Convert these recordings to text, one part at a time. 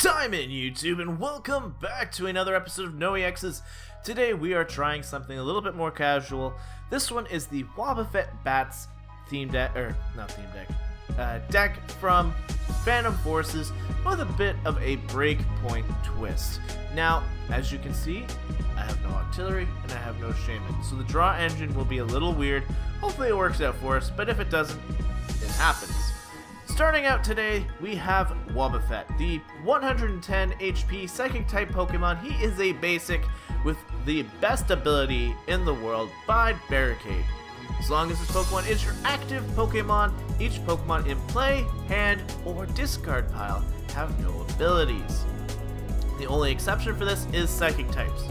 Time in YouTube, and welcome back to another episode of No EXs. Today we are trying something a little bit more casual. This one is the Wobbuffet Bats deck from Phantom Forces with a bit of a Breakpoint twist. Now, as you can see, I have no artillery and I have no shaman, so the draw engine will be a little weird. Hopefully it works out for us, but if it doesn't, it happens. Starting out today, we have Wobbuffet, the 110 HP Psychic type Pokemon. He is a basic with the best ability in the world by Barricade. As long as this Pokemon is your active Pokemon, each Pokemon in play, hand, or discard pile have no abilities. The only exception for this is Psychic types,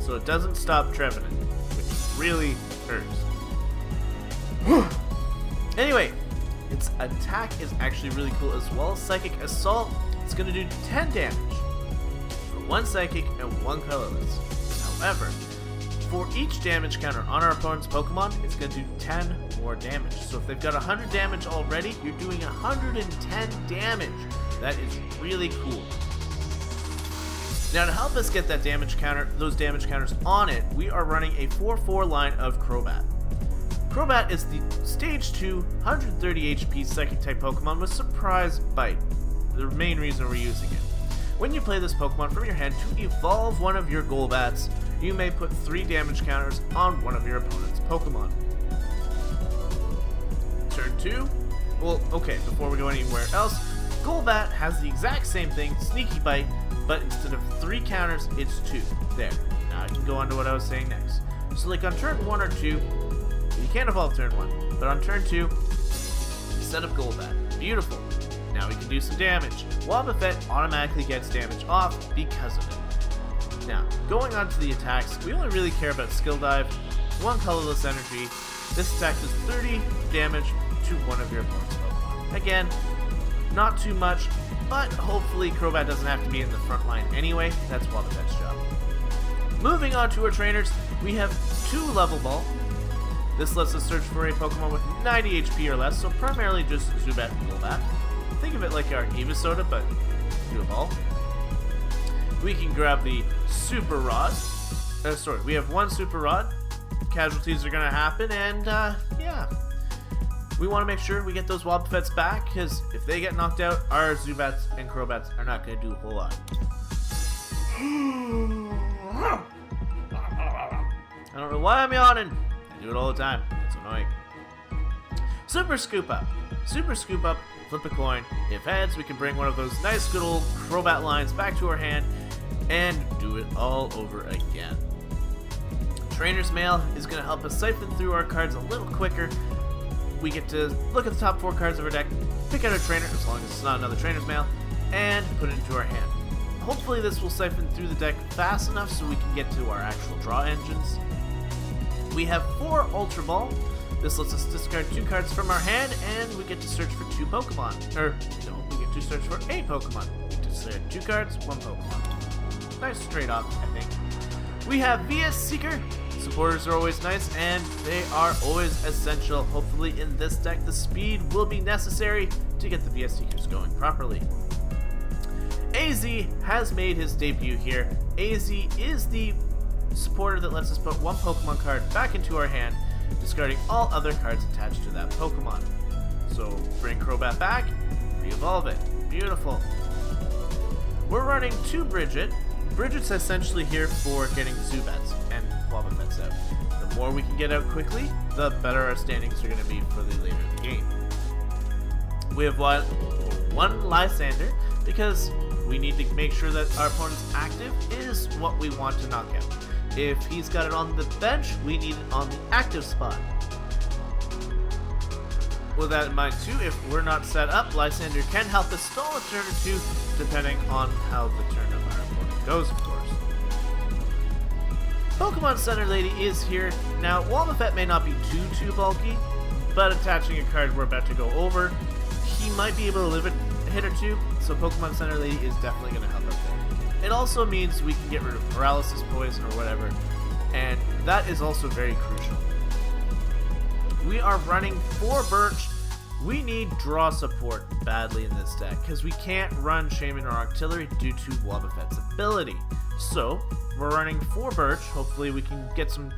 so it doesn't stop Trevenant, which really hurts. Anyway, its attack is actually really cool as well. Psychic Assault, it's going to do 10 damage for 1 Psychic and 1 Colorless. However, for each damage counter on our opponent's Pokemon, it's going to do 10 more damage. So if they've got 100 damage already, you're doing 110 damage. That is really cool. Now to help us get that damage counter, those damage counters on it, we are running a 4/4 line of Crobat. Crobat is the Stage 2, 130 HP Psychic type Pokemon with Surprise Bite, the main reason we're using it. When you play this Pokemon from your hand to evolve one of your Golbats, you may put 3 damage counters on one of your opponent's Pokemon. Turn 2, well, okay, before we go anywhere else, Golbat has the exact same thing, Sneaky Bite, but instead of 3 counters, it's 2. There. Now I can go on to what I was saying next. So like on turn 1 or 2, you can't evolve turn 1, but on turn 2, set up Golbat. Beautiful. Now we can do some damage. Wobbuffet automatically gets damage off because of it. Now, going on to the attacks, we only really care about Skill Dive, 1 Colorless Energy. This attack does 30 damage to one of your opponent's Pokemon. Again, not too much, but hopefully Crobat doesn't have to be in the front line anyway. That's Wobbuffet's job. Moving on to our trainers, we have 2 Level Ball. This lets us search for a Pokemon with 90 HP or less, so primarily just Zubat and Golbat. Think of it like our Evosoda, but do a ball. We can grab the Super Rod. We have 1 Super Rod. Casualties are going to happen, and yeah. We want to make sure we get those Wobbuffets back, because if they get knocked out, our Zubats and Crobats are not going to do a whole lot. I don't know why I'm yawning. I do it all the time. It's annoying. Super Scoop Up. Super Scoop Up, flip a coin. If heads, we can bring one of those nice good old Crobat lines back to our hand and do it all over again. Trainer's Mail is going to help us siphon through our cards a little quicker. We get to look at the top 4 cards of our deck, pick out a trainer, as long as it's not another Trainer's Mail, and put it into our hand. Hopefully this will siphon through the deck fast enough so we can get to our actual draw engines. We have 4 Ultra Ball. This lets us discard 2 cards from our hand, and we get to search for 2 Pokemon. We get to search for a Pokemon. We get to discard 2 cards, 1 Pokemon. Nice straight off, I think. We have VS Seeker. Supporters are always nice, and they are always essential. Hopefully in this deck, the speed will be necessary to get the VS Seekers going properly. AZ has made his debut here. AZ is the supporter that lets us put 1 Pokemon card back into our hand, discarding all other cards attached to that Pokemon. So bring Crobat back, re-evolve it. Beautiful. We're running 2 Brigette. Brigitte's essentially here for getting Zubats and Wobbuffets out. The more we can get out quickly, the better our standings are going to be for the later in the game. We have one Lysandre because we need to make sure that our opponent's active is what we want to knock out. If he's got it on the bench, we need it on the active spot. With that in mind too, if we're not set up, Lysandre can help us stall a turn or 2, depending on how the turn of our opponent goes, of course. Pokemon Center Lady is here. Now, Wobbuffet may not be too bulky, but attaching a card we're about to go over, he might be able to live a hit or 2, so Pokemon Center Lady is definitely going to help out there. It also means we can get rid of Paralysis Poison or whatever, and that is also very crucial. We are running 4 Birch. We need draw support badly in this deck, because we can't run Shaman or Artillery due to Wobbuffet's ability. So, we're running 4 Birch. Hopefully we can get some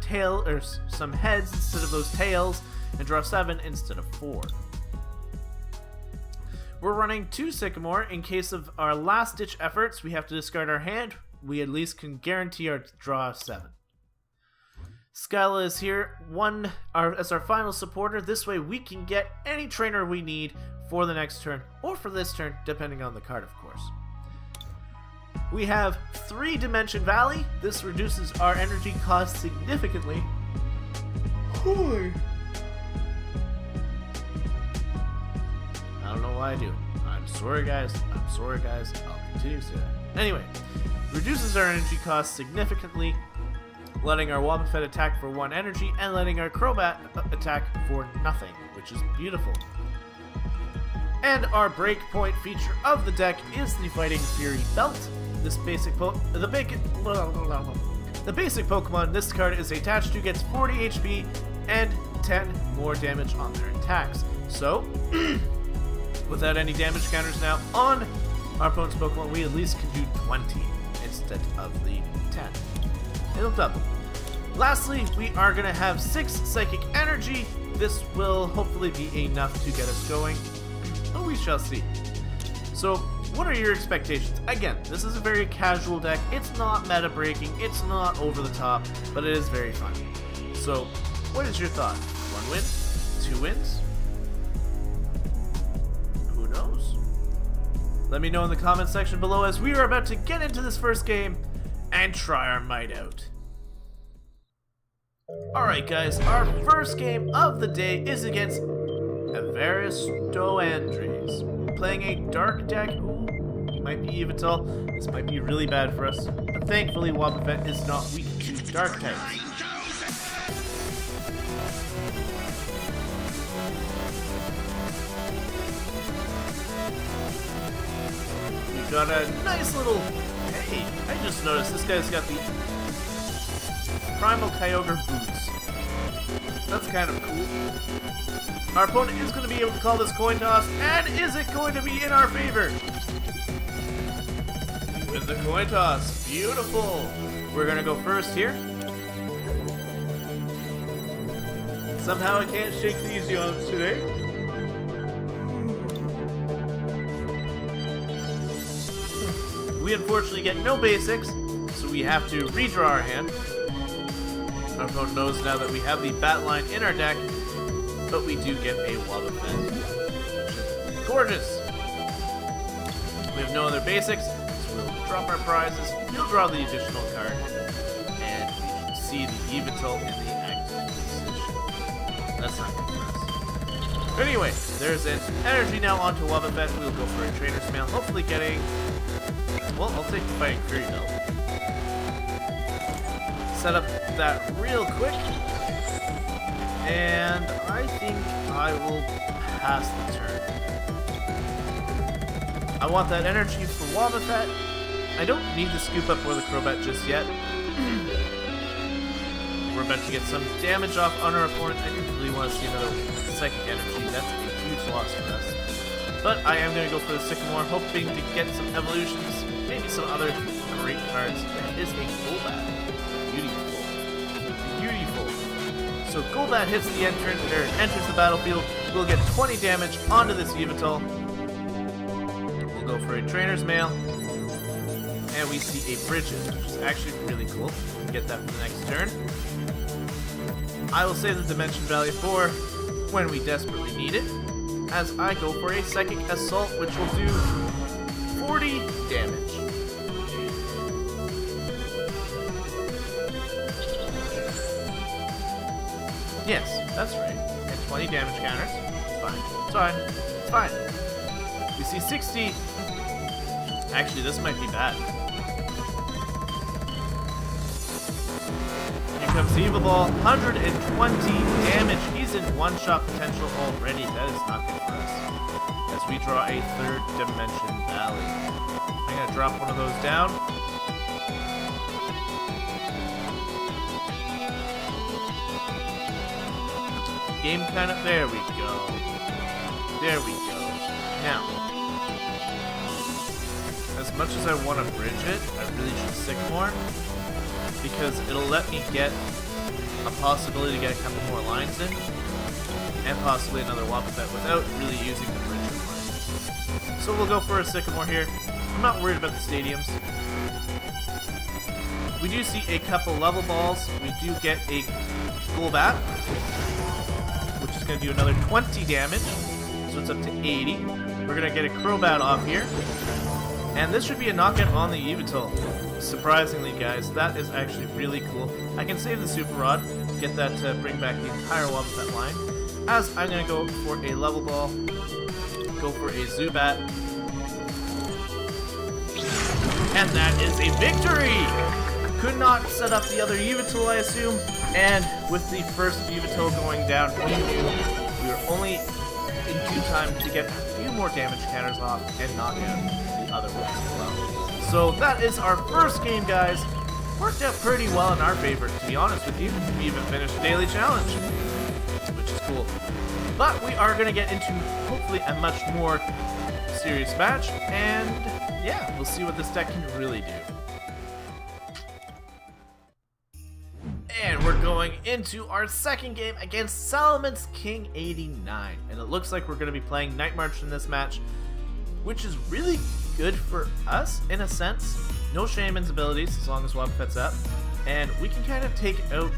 some heads instead of those tails, and draw 7 instead of 4. We're running 2 Sycamore. In case of our last-ditch efforts, we have to discard our hand. We at least can guarantee our draw 7. Skyla is here as our final supporter. This way we can get any trainer we need for the next turn, or for this turn, depending on the card, of course. We have 3 Dimension Valley. This reduces our energy cost significantly. I don't know why I do it. I'm sorry, guys. I'll continue to say that. Anyway, reduces our energy cost significantly, letting our Wobbuffet attack for 1 energy and letting our Crobat attack for nothing, which is beautiful. And our Breakpoint feature of the deck is the Fighting Fury Belt. This basic the basic Pokemon this card is attached to gets 40 HP and 10 more damage on their attacks. So, without any damage counters now on our opponent's Pokemon, we at least can do 20 instead of the 10. It'll double. Lastly, we are going to have 6 Psychic Energy. This will hopefully be enough to get us going, but we shall see. So, what are your expectations? Again, this is a very casual deck. It's not meta-breaking, it's not over the top, but it is very fun. So, what is your thought? 1 win? 2 wins? Who knows? Let me know in the comment section below as we are about to get into this first game and try our might out. Alright guys, our first game of the day is against Aristoandres. Playing a dark deck. Ooh, he might be Yveltal. This might be really bad for us. But thankfully Wobbuffet is not weak to dark types. We've got a nice little... Hey, I just noticed this guy's got the Primal Kyogre boots. That's kind of cool. Our opponent is going to be able to call this coin toss, and is it going to be in our favor? With the coin toss. Beautiful. We're going to go first here. Somehow I can't shake these yawns today. We unfortunately get no basics, so we have to redraw our hand. Our opponent knows now that we have the bat line in our deck, but we do get a Wobbuffet. Gorgeous! We have no other basics, so we'll drop our prizes, he'll draw the additional card, and we should see the Yveltal in the active position. That's not good for us. Anyway, there's an energy now onto Wobbuffet. We'll go for a Trainer's Mail, hopefully getting... Well, I'll take the Fighting Fury Belt. Set up that real quick, and I think I will pass the turn. I want that energy for Wobbuffet. I don't need the Scoop Up or the Crobat just yet. We're about to get some damage off on our opponent. I didn't really want to see another Psychic Energy. That's a huge loss for us. But I am going to go for the Sycamore, hoping to get some evolutions, maybe some other great cards. That is a Golbat. Beautiful. Beautiful. So Golbat hits the enters the battlefield. We'll get 20 damage onto this Yveltal. We'll go for a Trainer's Mail. And we see a Brigette, which is actually really cool. We'll get that for the next turn. I will save the Dimension Valley for when we desperately need it, as I go for a Psychic Assault, which will do 40 damage. Yes, that's right. And 20 damage counters. It's fine. It's fine. It's fine. We see 60. Actually, this might be bad. Here comes the Evil Ball. 120 damage. He's in one-shot potential already. That is not good for us. As we draw a third Dimension Valley. I'm going to drop one of those down. Game kind of... There we go. There we go. Now, as much as I want to bridge it, I really should Sycamore, because it'll let me get a possibility to get a couple more lines in, and possibly another Wobbuffet without really using the bridge line. So we'll go for a Sycamore here. I'm not worried about the stadiums. We do see a couple level balls. We do get a Golbat, which is going to do another 20 damage. So it's up to 80. We're going to get a Crobat off here. And this should be a knockout on the Yveltal. Surprisingly, guys, that is actually really cool. I can save the Super Rod, get that to bring back the entire Wobbuffet line. As I'm going to go for a level ball, go for a Zubat. And that is a victory! Could not set up the other Yveltal, I assume. And with the first Yveltal going down, we knew we were only in due time to get a few more damage counters off and knock out the other ones as well. So that is our first game, guys. Worked out pretty well in our favor, to be honest with you. We even finished a daily challenge, which is cool. But we are going to get into, hopefully, a much more serious match. And yeah, we'll see what this deck can really do. And we're going into our second game against Salaman's King 89. And it looks like we're going to be playing Night March in this match, which is really good for us, in a sense. No Shaman's abilities, as long as Wobbuffet's up. And we can kind of take out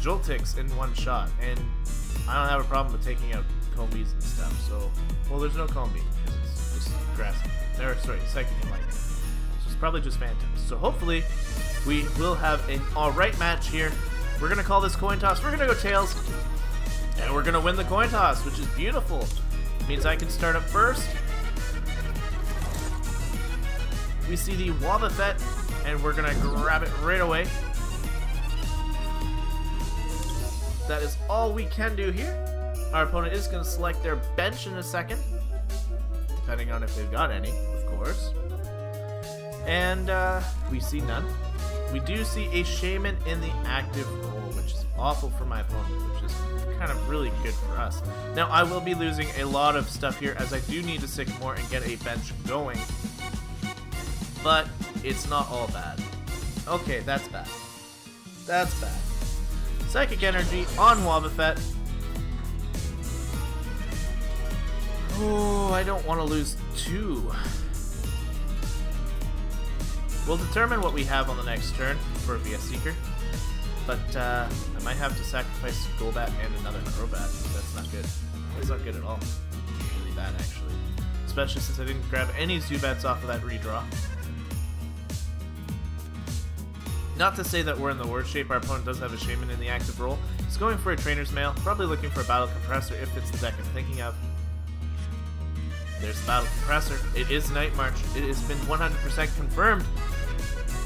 Joltix in one shot. And I don't have a problem with taking out Combies and stuff. So, well, there's no Combi, because it's just grass. Sorry, Psychic and Lightning. So it's probably just Phantoms. So hopefully, we will have an alright match here. We're going to call this coin toss. We're going to go tails. And we're going to win the coin toss, which is beautiful. It means I can start up first. We see the Wobbuffet, and we're going to grab it right away. That is all we can do here. Our opponent is going to select their bench in a second, depending on if they've got any, of course. And we see none. We do see a Shaman in the active role, which is awful for my opponent, which is kind of really good for us. Now, I will be losing a lot of stuff here, as I do need to Sycamore and get a bench going. But it's not all bad. Okay, that's bad. That's bad. Psychic Energy on Wobbuffet. Oh, I don't want to lose two. We'll determine what we have on the next turn for a VS Seeker. But I might have to sacrifice Golbat and another Crobat. That's not good. That's not good at all. Really bad, actually. Especially since I didn't grab any Zubats off of that redraw. Not to say that we're in the worst shape. Our opponent does have a Shaman in the active role. He's going for a Trainer's Mail, probably looking for a Battle Compressor if it's the deck I'm thinking of. There's the Battle Compressor. It is Night March. It has been 100% confirmed.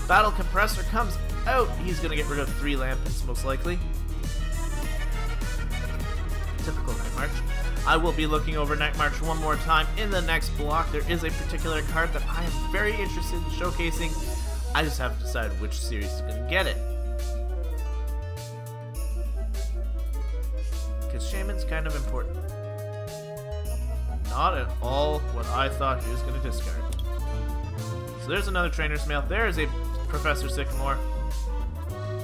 Battle Compressor comes out. He's going to get rid of 3 Lampens, most likely. Typical Night March. I will be looking over Night March one more time in the next block. There is a particular card that I am very interested in showcasing. I just haven't decided which series is going to get it. Because Shaman's kind of important. Not at all what I thought he was going to discard. So there's another Trainer's Mail. There is a Professor Sycamore.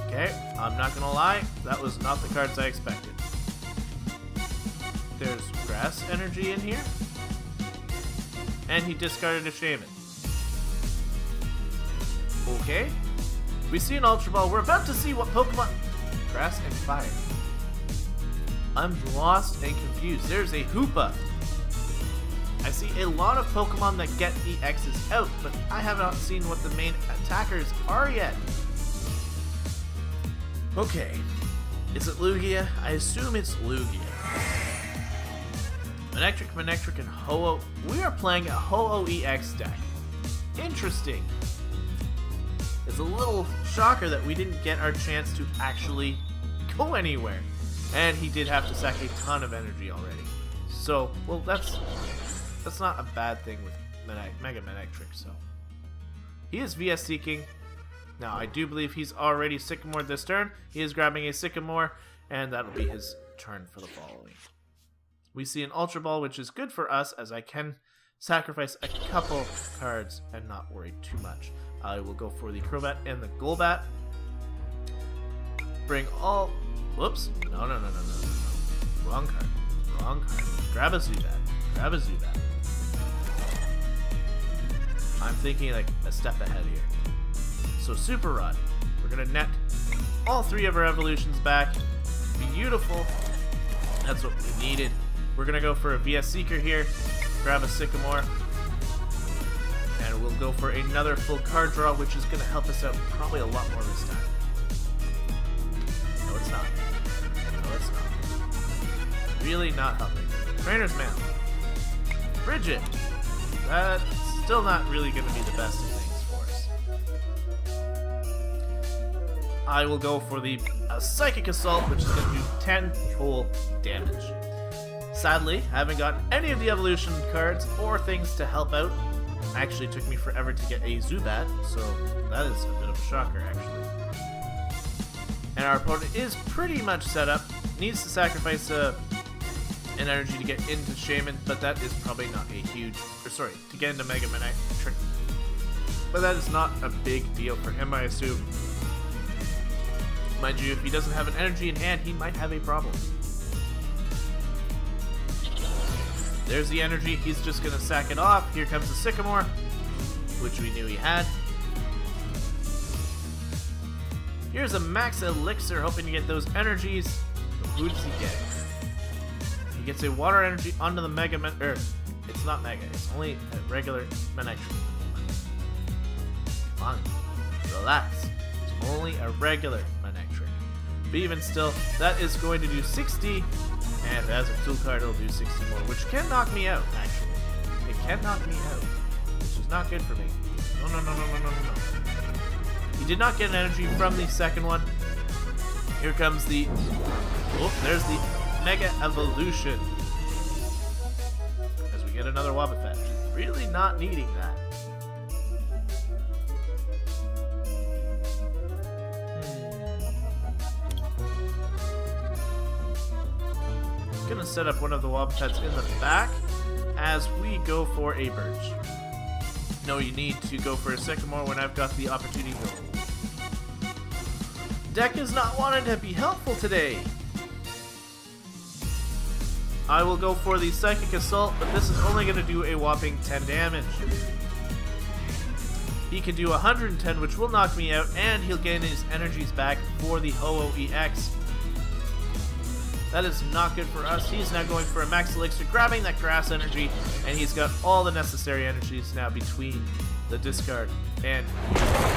Okay, I'm not going to lie. That was not the cards I expected. There's Grass Energy in here. And he discarded a Shaman. Okay. We see an Ultra Ball. We're about to see what Pokemon... Grass and Fire. I'm lost and confused. There's a Hoopa. I see a lot of Pokemon that get EXs out, but I have not seen what the main attackers are yet. Okay. Is it Lugia? I assume it's Lugia. Manectric, and Ho-Oh. We are playing a Ho-Oh EX deck. Interesting. It's a little shocker that we didn't get our chance to actually go anywhere. And he did have to sack a ton of energy already. So, well, that's not a bad thing with Mega Manectric, so. He is VS Seeking. Now, I do believe he's already Sycamore this turn. He is grabbing a Sycamore, and that'll be his turn for the following. We see an Ultra Ball, which is good for us, as I can sacrifice a couple cards and not worry too much. I will go for the Crobat and the Golbat. Bring all... Whoops. No. Wrong card. Grab a Zubat. I'm thinking like a step ahead here. So Super Rod. We're going to net all 3 of our evolutions back. Beautiful. That's what we needed. We're going to go for a VS Seeker here. Grab a Sycamore. And we'll go for another full card draw, which is going to help us out probably a lot more this time. No, it's not. Really not helping. Trainer's Mail. Brigette. That's still not really going to be the best of things for us. I will go for the Psychic Assault, which is going to do 10 whole damage. Sadly, I haven't gotten any of the evolution cards or things to help out. Actually, it took me forever to get a Zubat, so that is a bit of a shocker, actually. And our opponent is pretty much set up. Needs to sacrifice an energy to get into Shaman, but that is probably not a huge... to get into Mega Man Trick. But that is not a big deal for him, I assume. Mind you, if he doesn't have an energy in hand, he might have a problem. There's the energy. He's just going to sack it off. Here comes the Sycamore, which we knew he had. Here's a Max Elixir, hoping to get those energies. But who does he get? He gets a Water Energy onto the Mega Man... it's not Mega. It's only a regular Manectric. Come on. Relax. It's only a regular Manectric. But even still, that is going to do 60... And if it has a tool card, it'll do 60 more, which can knock me out, actually. It can knock me out, which is not good for me. No. He did not get an energy from the second one. Here comes the... Oh, there's the Mega Evolution. As we get another Wobbuffet. Really not needing that. Gonna set up one of the Wobbuffets in the back as we go for a Birch. No, you need to go for a Sycamore when I've got the opportunity to. Deck is not wanting to be helpful today. I will go for the Psychic Assault, but this is only going to do a whopping 10 damage. He can do 110, which will knock me out, and he'll gain his energies back for the No EX. That is not good for us. He's now going for a Max Elixir, grabbing that grass energy, and he's got all the necessary energies now between the discard and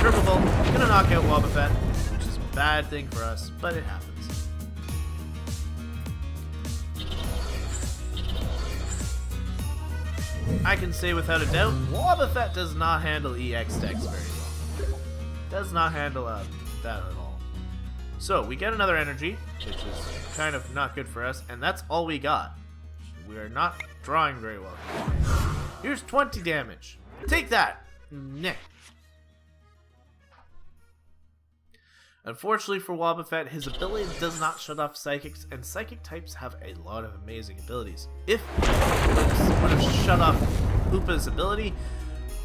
Triple Bolt. Gonna knock out Wobbuffet, which is a bad thing for us, but it happens. I can say without a doubt, Wobbuffet does not handle EX decks very well. Does not handle that at all. So, we get another energy, which is kind of not good for us, and that's all we got. We are not drawing very well. Here's 20 damage. Take that! Nick. Unfortunately for Wobbuffet, his ability does not shut off Psychics, and Psychic types have a lot of amazing abilities. If it would have shut off Hoopa's ability,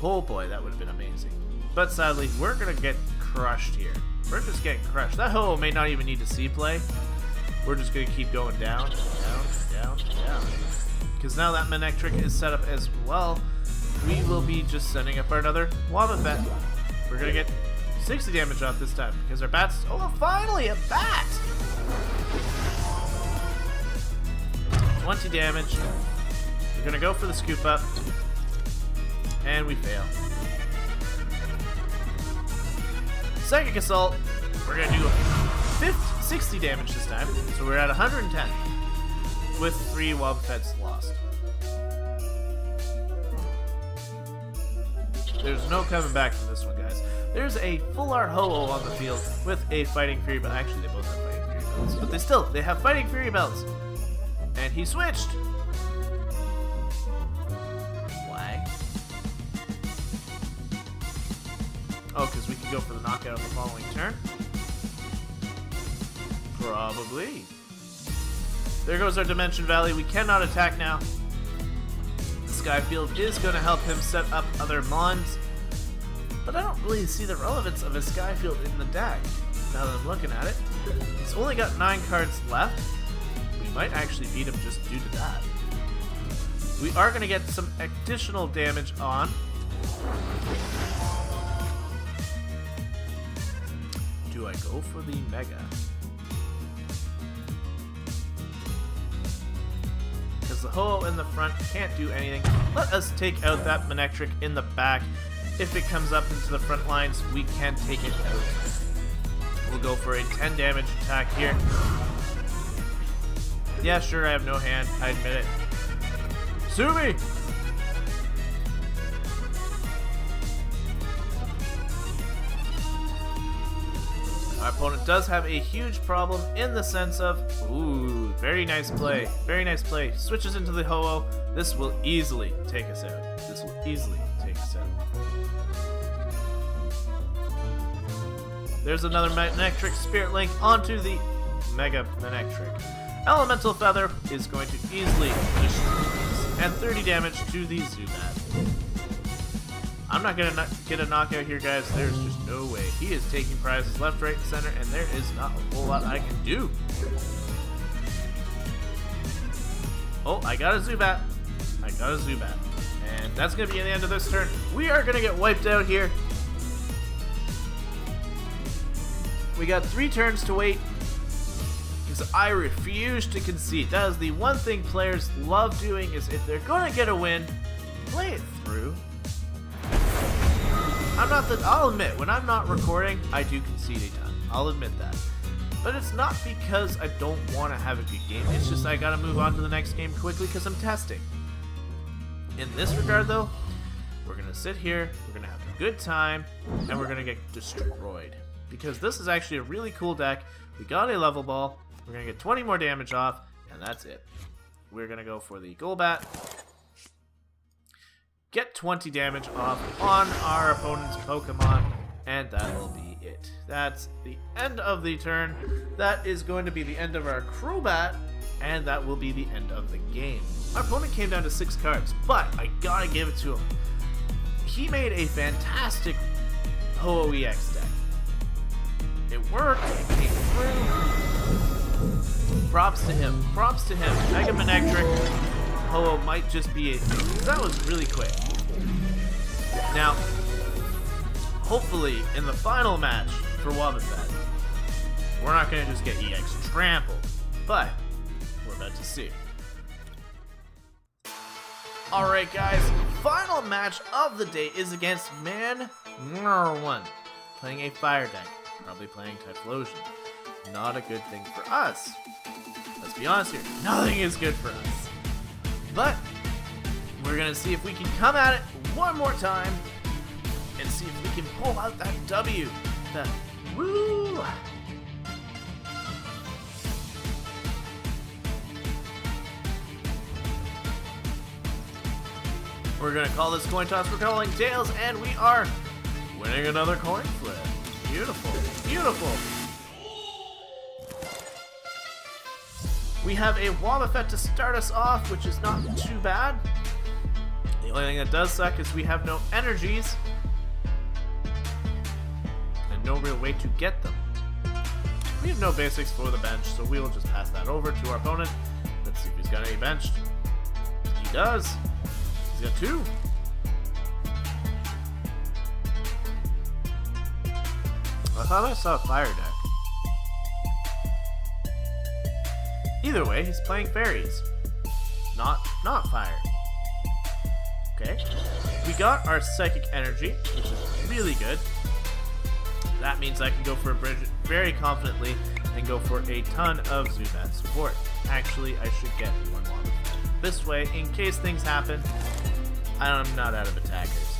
oh boy, that would have been amazing. But sadly, we're going to get crushed here. We're just getting crushed. That Ho-Oh may not even need to C-play. We're just going to keep going down. Because now that Manectric is set up as well, we will be just sending up another Wobbuffet. We're going to get 60 damage off this time because our bats... Oh, finally, a bat! 20 damage. We're going to go for the scoop up. And we fail. Psychic Assault. We're going to do 60 damage this time. So we're at 110. With 3 Wobbuffets lost. There's no coming back from this one, guys. There's a full art Ho-Oh on the field with a Fighting Fury belt. Actually, they both have Fighting Fury belts. But they have Fighting Fury belts. And he switched. Why? Oh, because we can go for the knockout on the following turn? Probably. There goes our Dimension Valley. We cannot attack now. Skyfield is going to help him set up other mons. But I don't really see the relevance of a Skyfield in the deck, now that I'm looking at it. He's only got 9 cards left. We might actually beat him just due to that. We are going to get some additional damage on. Do I go for the Mega? Because the Ho-Oh in the front can't do anything. Let us take out that Manectric in the back. If it comes up into the front lines, we can take it out. We'll go for a 10 damage attack here. Yeah, sure, I have no hand. I admit it. Sue me! Our opponent does have a huge problem in the sense of, ooh, very nice play. Very nice play. Switches into the Ho-Oh. This will easily take us out. This will easily take us out. There's another Manectric Spirit Link onto the Mega Manectric. Elemental Feather is going to easily destroy this. And 30 damage to the Zubat. I'm not going to get a knockout here, guys. There's just no way. He is taking prizes left, right, and center, and there is not a whole lot I can do. Oh, I got a Zubat. I got a Zubat. And that's going to be the end of this turn. We are going to get wiped out here. We got 3 turns to wait. Because I refuse to concede. That is the one thing players love doing, is if they're going to get a win, play it through. I'll admit, when I'm not recording, I do concede a ton. I'll admit that. But it's not because I don't want to have a good game. It's just I gotta move on to the next game quickly because I'm testing. In this regard, though, we're gonna sit here, we're gonna have a good time, and we're gonna get destroyed. Because this is actually a really cool deck. We got a level ball, we're gonna get 20 more damage off, and that's it. We're gonna go for the Golbat. Get 20 damage off on our opponent's Pokemon, and that will be it. That's the end of the turn. That is going to be the end of our Crobat, and that will be the end of the game. Our opponent came down to 6 cards, but I gotta give it to him. He made a fantastic Ho-Oh EX deck. It worked, it came through. Props to him, props to him. Mega Manectric Ho-Oh might just be a thing. That was really quick. Now, hopefully, in the final match for Wobbuffet, we're not going to just get EX trampled, but we're about to see. Alright guys, final match of the day is against Man One, playing a fire deck, probably playing Typhlosion. Not a good thing for us. Let's be honest here, nothing is good for us. But we're going to see if we can come at it one more time and see if we can pull out that W. That woo! We're going to call this coin toss. We're calling tails, and we are winning another coin flip. Beautiful. Beautiful. We have a Wobbuffet to start us off, which is not too bad. The only thing that does suck is we have no energies and no real way to get them. We have no basics for the bench, so we will just pass that over to our opponent. Let's see if he's got any benched. He does. He's got 2. I thought I saw a fire deck. Either way, he's playing fairies. Not fire. Okay. We got our psychic energy, which is really good. That means I can go for a Brigette very confidently and go for a ton of Zubat support. Actually, I should get one Wobbuffet. This way, in case things happen, I'm not out of attackers.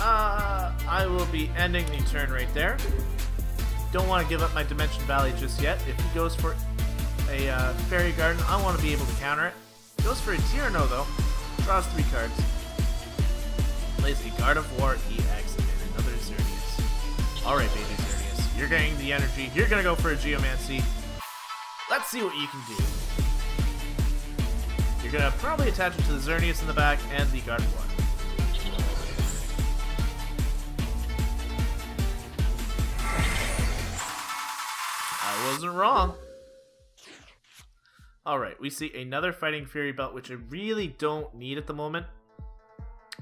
I will be ending the turn right there. Don't want to give up my Dimension Valley just yet. If he goes for a Fairy Garden, I want to be able to counter it. Goes for a Tyranno though. Draws 3 cards. Plays a Guard of War EX and another Xerneas. Alright, baby Xerneas. You're getting the energy. You're going to go for a Geomancy. Let's see what you can do. You're gonna probably attach it to the Xerneas in the back and the Gardevoir. I wasn't wrong. Alright, we see another Fighting Fury Belt, which I really don't need at the moment.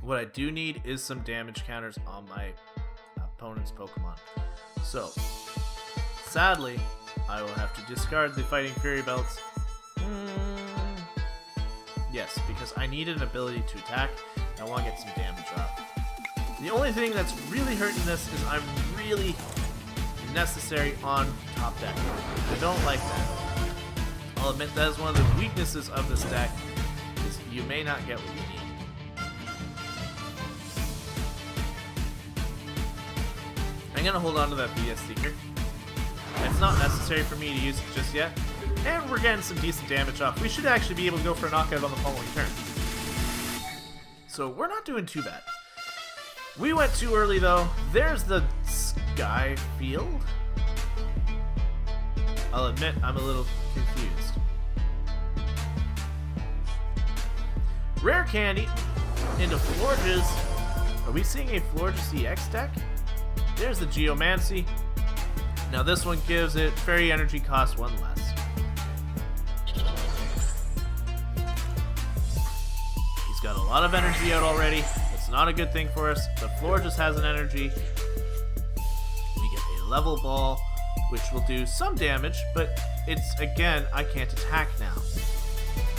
What I do need is some damage counters on my opponent's Pokemon. So, sadly, I will have to discard the Fighting Fury Belts. Yes, because I need an ability to attack, and I want to get some damage off. The only thing that's really hurting this is I'm really necessary on top deck. I don't like that. I'll admit that is one of the weaknesses of this deck, is you may not get what you need. I'm going to hold on to that BS Seeker. It's not necessary for me to use it just yet. And we're getting some decent damage off. We should actually be able to go for a knockout on the following turn. So we're not doing too bad. We went too early though. There's the Sky Field. I'll admit I'm a little confused. Rare Candy into Florges. Are we seeing a Florges EX deck? There's the Geomancy. Now this one gives it Fairy Energy, cost 1 less. He's got a lot of energy out already. It's not a good thing for us. The floor just has an energy. We get a level ball, which will do some damage, but it's, again, I can't attack now,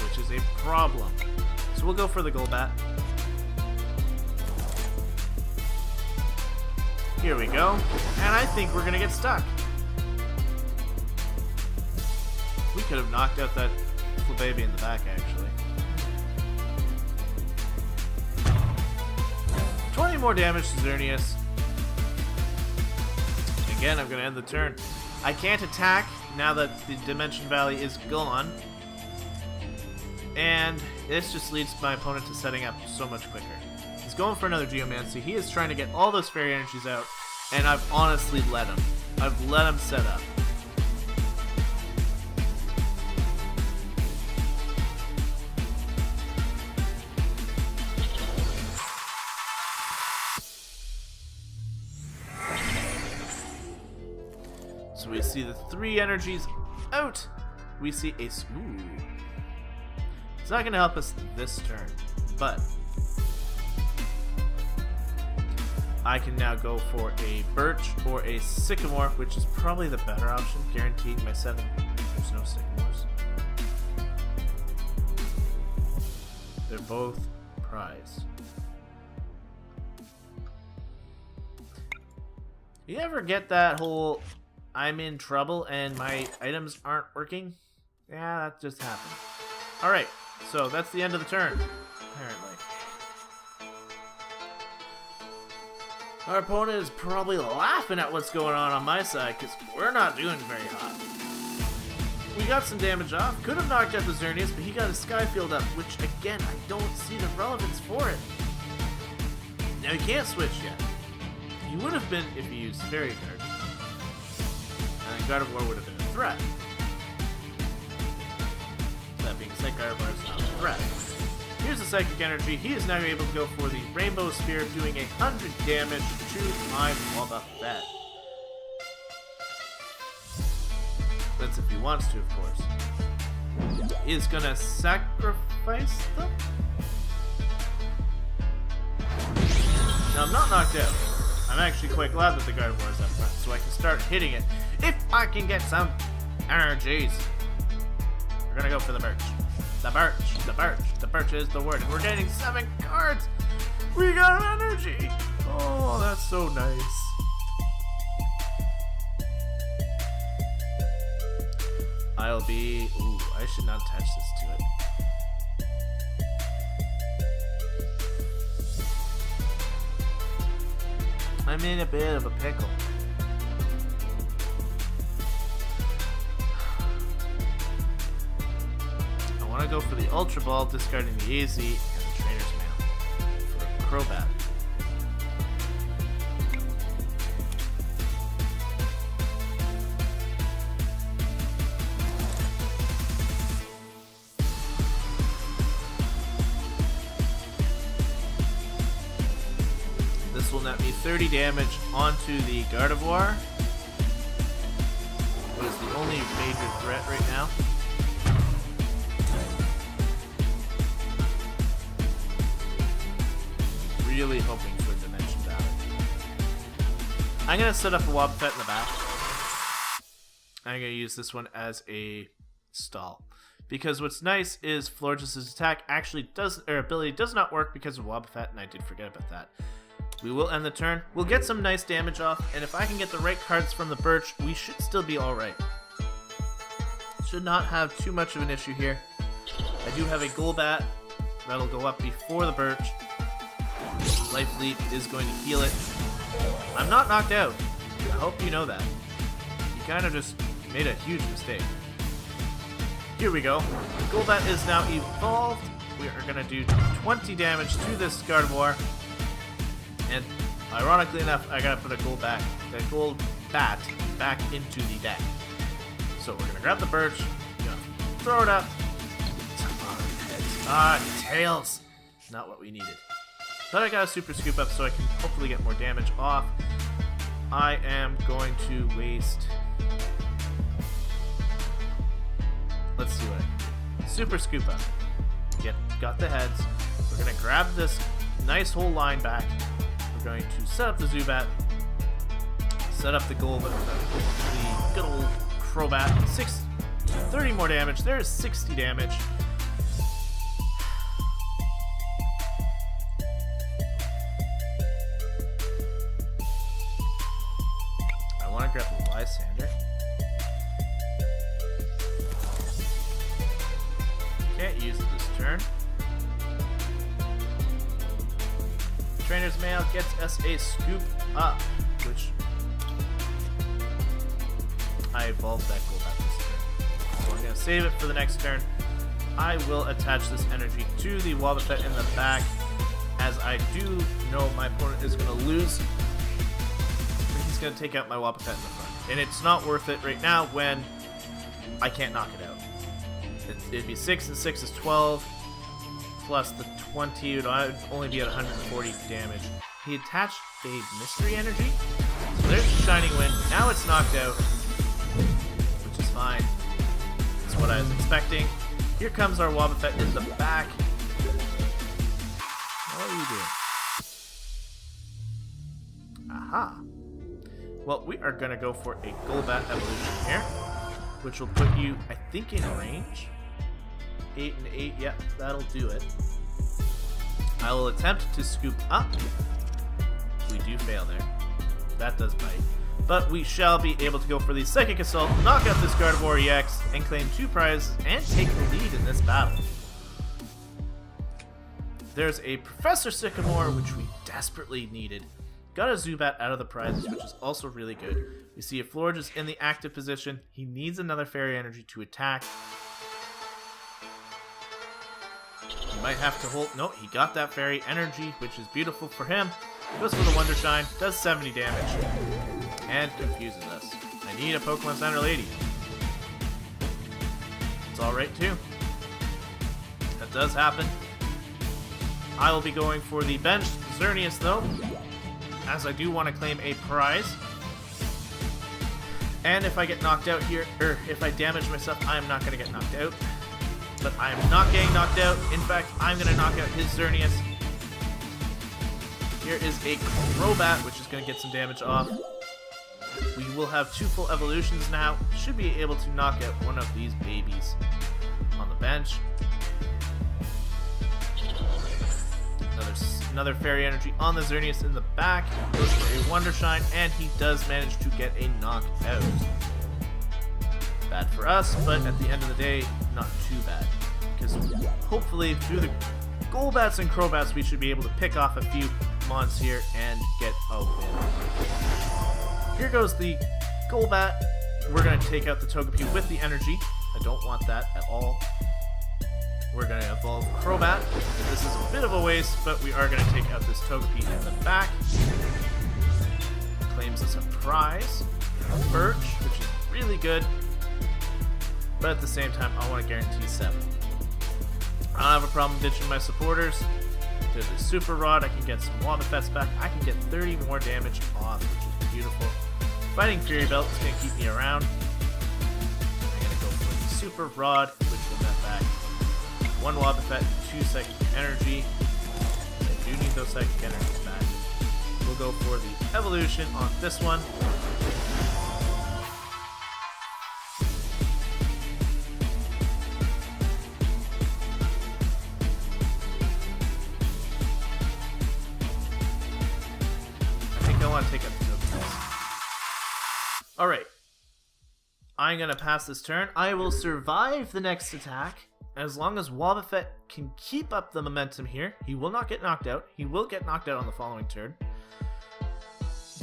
which is a problem. So we'll go for the Golbat. Here we go. And I think we're going to get stuck. We could have knocked out that Flabébé in the back, actually. 20 more damage to Xerneas. Again, I'm going to end the turn. I can't attack now that the Dimension Valley is gone. And this just leads my opponent to setting up so much quicker. He's going for another Geomancy. He is trying to get all those Fairy Energies out, and I've honestly let him. I've let him set up. So we see the 3 energies out. We see a... Ooh. It's not going to help us this turn, but I can now go for a Birch or a Sycamore, which is probably the better option, guaranteeing my 7. There's no Sycamores. They're both prized. You ever get that whole I'm in trouble and my items aren't working? Yeah, that just happened. Alright, so that's the end of the turn, apparently. Our opponent is probably laughing at what's going on my side, because we're not doing very hot. We got some damage off. Could have knocked out the Xerneas, but he got his Skyfield up, which, again, I don't see the relevance for it. Now, he can't switch yet. He would have been if he used Fairy Guard. And then Gardevoir would have been a threat. That being said, Gardevoir is not a threat. Here's the Psychic Energy. He is now able to go for the Rainbow Spear, doing 100 damage to my Wobbuffet. That's if he wants to, of course. He is gonna sacrifice them? Now, I'm not knocked out. I'm actually quite glad that the Gardevoir is up front, so I can start hitting it if I can get some energies. We're gonna go for the Birch. The Birch, the Birch, the Birch is the word. And we're getting 7 cards! We got energy! Oh, that's so nice. I'll be... Ooh, I should not attach this to it. I'm in a bit of a pickle. I want to go for the Ultra Ball, discarding the AZ and the Trainer's Mail for a Crobat. This will net me 30 damage onto the Gardevoir, who is the only major threat right now. Really hoping for a Dimension Battle. I'm going to set up a Wobbuffet in the back. I'm going to use this one as a stall. Because what's nice is Florges' attack actually ability does not work because of Wobbuffet, and I did forget about that. We will end the turn. We'll get some nice damage off, and if I can get the right cards from the Birch, we should still be alright. Should not have too much of an issue here. I do have a Golbat that'll go up before the Birch. Life Leap is going to heal it. I'm not knocked out. I hope you know that. You kind of just made a huge mistake. Here we go. Golbat is now evolved. We are going to do 20 damage to this Gardevoir. And ironically enough, I gotta put a Golbat back into the deck. So we're gonna grab the Birch, gonna throw it up. Heads. Tails! Not what we needed. But I got a Super Scoop Up so I can hopefully get more damage off. I am going to waste... Let's see what I can. Super Scoop Up. Got the heads. We're gonna grab this nice whole line back. We're going to set up the Zubat, set up the Golbat, the good old Crobat. 30 more damage. There's 60 damage. I want to grab the Lysandre. Can't use it this turn. Trainer's Mail gets us a Scoop Up, which I evolved that Golbat this turn. So I'm going to save it for the next turn. I will attach this energy to the Wobbuffet in the back, as I do know my opponent is going to lose. He's going to take out my Wobbuffet in the front. And it's not worth it right now when I can't knock it out. It'd be 6 and 6 is 12. Plus the 20 would only be at 140 damage. He attached a Mystery Energy. So there's the Shining Wind. Now it's knocked out, which is fine. That's what I was expecting. Here comes our Wobbuffet in the back. What are you doing? Aha. Well, we are going to go for a Golbat evolution here, which will put you, I think, in range. 8 and 8, yep, that'll do it. I will attempt to scoop up. We do fail there. That does bite. But we shall be able to go for the Psychic Assault, knock out this Gardevoir EX, and claim 2 prizes, and take the lead in this battle. There's a Professor Sycamore, which we desperately needed. Got a Zubat out of the prizes, which is also really good. We see a Florges in the active position. He needs another Fairy Energy to attack. He might have to hold... No, he got that Fairy Energy, which is beautiful for him. Goes for the Wonder Shine, does 70 damage, and confuses us. I need a Pokemon Center Lady. It's alright too. That does happen. I will be going for the benched Xerneas though, as I do want to claim a prize. And if I get knocked out here, or if I damage myself, I am not going to get knocked out. But I am not getting knocked out. In fact, I'm going to knock out his Xerneas. Here is a Crobat, which is going to get some damage off. We will have 2 full evolutions now. Should be able to knock out one of these babies on the bench. Another Fairy Energy on the Xerneas in the back. Goes for a Wonder Shine, and he does manage to get a knockout. Bad for us, but at the end of the day, not too bad. Because hopefully through the Golbats and Crobats, we should be able to pick off a few mons here and get a win. Here goes the Golbat. We're going to take out the Togepi with the energy. I don't want that at all. We're going to evolve Crobat. This is a bit of a waste, but we are going to take out this Togepi in the back. Claims us a prize. Birch, which is really good. But at the same time, I want to guarantee 7. I don't have a problem ditching my supporters. There's a Super Rod. I can get some Wobbuffets back. I can get 30 more damage off, which is beautiful. Fighting Fury Belt is going to keep me around. I'm going to go for the Super Rod, which will net back 1 Wobbuffet, 2 Psychic Energy. I do need those Psychic Energies back. We'll go for the Evolution on this one. Take up the Alright. I'm gonna pass this turn. I will survive the next attack as long as Wobbuffet can keep up the momentum here. He will not get knocked out. He will get knocked out on the following turn.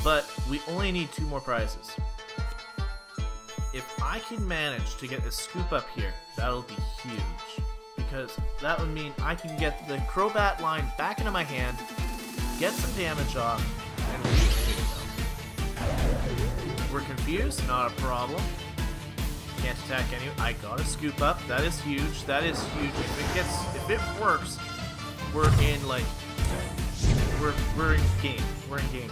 But we only need 2 more prizes. If I can manage to get a scoop up here, that'll be huge. Because that would mean I can get the Crobat line back into my hand, get some damage off, and we're good to go. We're confused, not a problem. Can't attack any. I got a scoop up. That is huge. That is huge. If it works, we're in like we're in game. We're in game.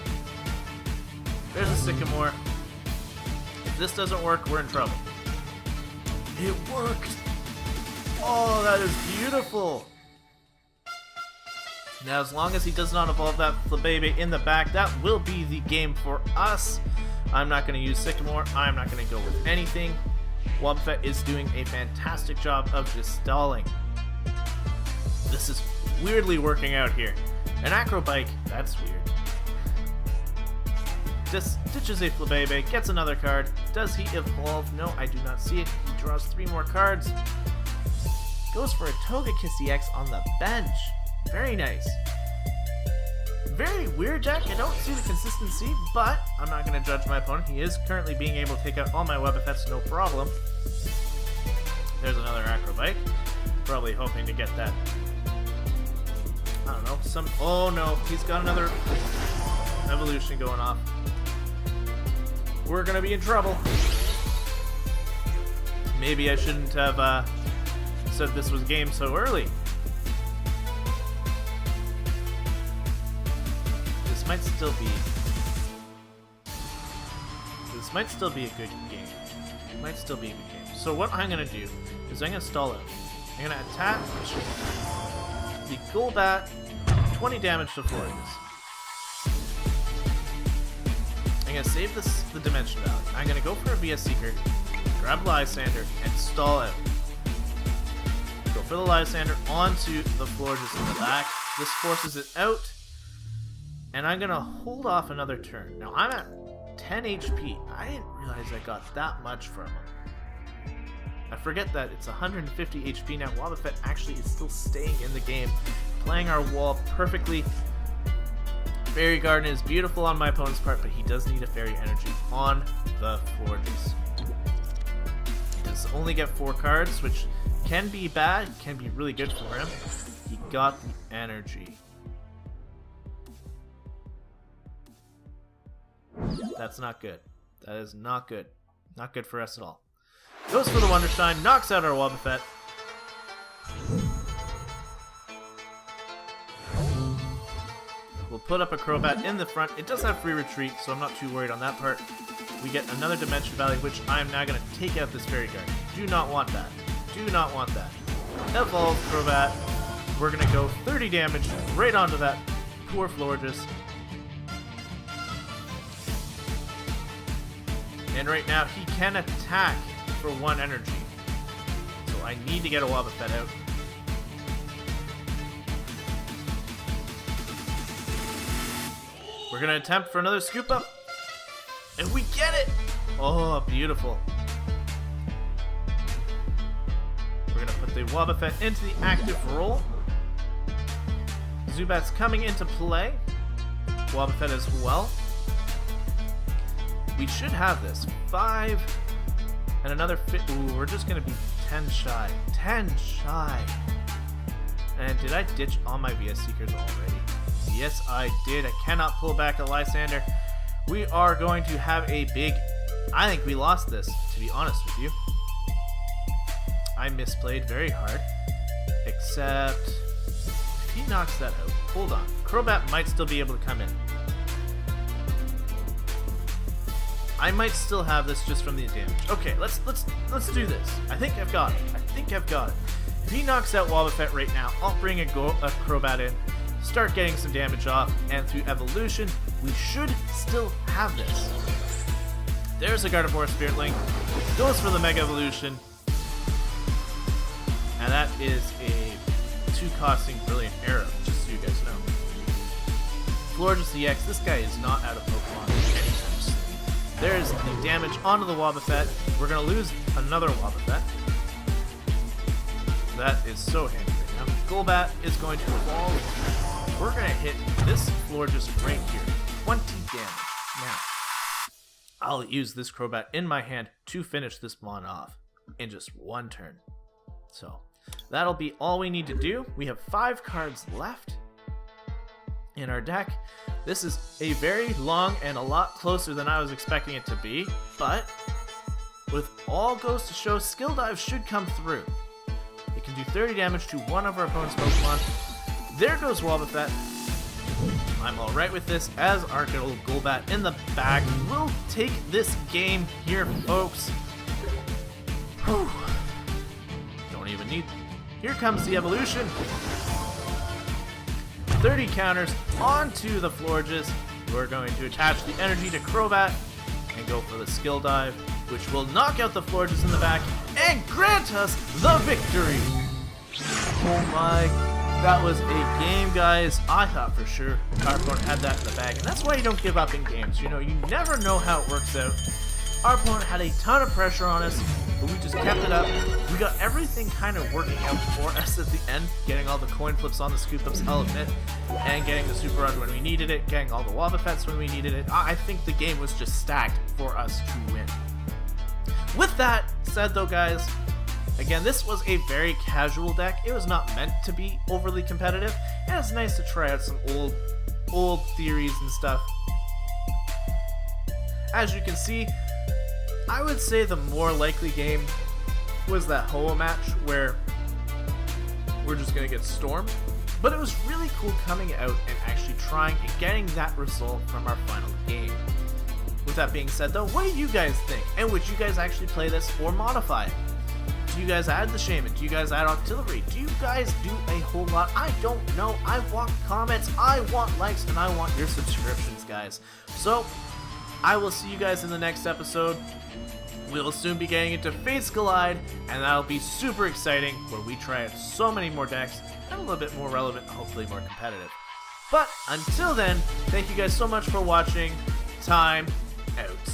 There's a Sycamore. If this doesn't work, we're in trouble. It worked. Oh, that is beautiful. Now, as long as he does not evolve that Flabébé in the back, that will be the game for us. I'm not going to use Sycamore. I'm not going to go with anything. Wobbuffet is doing a fantastic job of just stalling. This is weirdly working out here. An Acrobike, that's weird. Just ditches a Flabébé, gets another card. Does he evolve? No, I do not see it. He draws 3 more cards. Goes for a Togekiss EX on the bench. Very nice. Very weird deck. I don't see the consistency, but I'm not going to judge my opponent. He is currently being able to take out all my Wobbuffets, no problem. There's another Acrobike. Probably hoping to get that. I don't know. Oh no, he's got another Evolution going off. We're going to be in trouble. Maybe I shouldn't have said this was game so early. This might still be a good game. It might still be a good game. So what I'm gonna do is I'm gonna stall it. I'm gonna attack the Golbat, 20 damage to Floridas. I'm gonna save the Dimension Valley. I'm gonna go for a VS Seeker, grab Lysandre, and stall out. Go for the Lysandre onto the Floridas in the back. This forces it out. And I'm gonna hold off another turn. Now I'm at 10 HP. I didn't realize I got that much from him. I forget that it's 150 HP now. Wobbuffet actually is still staying in the game, playing our wall perfectly. Fairy Garden is beautiful on my opponent's part, but he does need a Fairy Energy on the Floridas. He does only get 4 cards, which can be bad, can be really good for him. He got the energy. That's not good. That is not good. Not good for us at all. Goes for the Wonderstein, knocks out our Wobbuffet. We'll put up a Crobat in the front. It does have free retreat, so I'm not too worried on that part. We get another Dimension Valley, which I'm now going to take out this Fairy Garden. Do not want that. Do not want that. Evolve Crobat. We're going to go 30 damage right onto that poor Florges. And right now, he can attack for 1 energy. So I need to get a Wobbuffet out. We're going to attempt for another scoop up. And we get it! Oh, beautiful. We're going to put the Wobbuffet into the active role. Zubat's coming into play. Wobbuffet as well. We should have this. 5 and another fit. Ooh, we're just going to be 10 shy. 10 shy. And did I ditch all my VS Seekers already? Yes, I did. I cannot pull back a Lysandre. We are going to have a big... I think we lost this, to be honest with you. I misplayed very hard. Except... if he knocks that out... hold on. Crobat might still be able to come in. I might still have this just from the damage. Okay, let's do this. I think I've got it. If he knocks out Wobbuffet right now, I'll bring a Crobat in, start getting some damage off, and through evolution, we should still have this. There's a Gardevoir Spirit Link. Goes for the Mega Evolution. And that is a 2-costing Brilliant Arrow, just so you guys know. Florges EX, this guy is not out of Pokemon anytime soon. There's the damage onto the Wobbuffet. We're going to lose another Wobbuffet. That is so handy right now. Golbat is going to evolve. We're going to hit this Florges right here. 20 damage. Now, I'll use this Crobat in my hand to finish this mon off in just one turn. So, that'll be all we need to do. We have 5 cards left in our deck. This is a very long and a lot closer than I was expecting it to be, but with all goes to show, Skill Dive should come through. It can do 30 damage to one of our opponent's Pokemon. There goes Wobbuffet. I'm alright with this as our good old Golbat in the bag. We'll take this game here, folks. Whew. Don't even need... Here comes the evolution. 30 counters onto the Florges. We're going to attach the energy to Crobat and go for the Skill Dive, which will knock out the Florges in the back and grant us the victory. Oh my, that was a game, guys. I thought for sure our opponent had that in the bag, and that's why you don't give up in games. You know, you never know how it works out. Our opponent had a ton of pressure on us, but we just kept it up. We got everything kind of working out for us at the end, getting all the coin flips on the scoop ups, I'll admit, and getting the super run when we needed it, getting all the Wobbuffets when we needed it. I think the game was just stacked for us to win. With that said though, guys, again, this was a very casual deck. It was not meant to be overly competitive, and it's nice to try out some old theories and stuff. As you can see, I would say the more likely game was that Hoa match where we're just going to get stormed. But it was really cool coming out and actually trying and getting that result from our final game. With that being said though, what do you guys think? And would you guys actually play this or modify it? Do you guys add the Shaman? Do you guys add Octillery? Do you guys do a whole lot? I don't know. I want comments, I want likes, and I want your subscriptions, guys. So, I will see you guys in the next episode. We'll soon be getting into Fates Collide, and that'll be super exciting where we try out so many more decks and a little bit more relevant, hopefully more competitive. But until then, thank you guys so much for watching. Time out.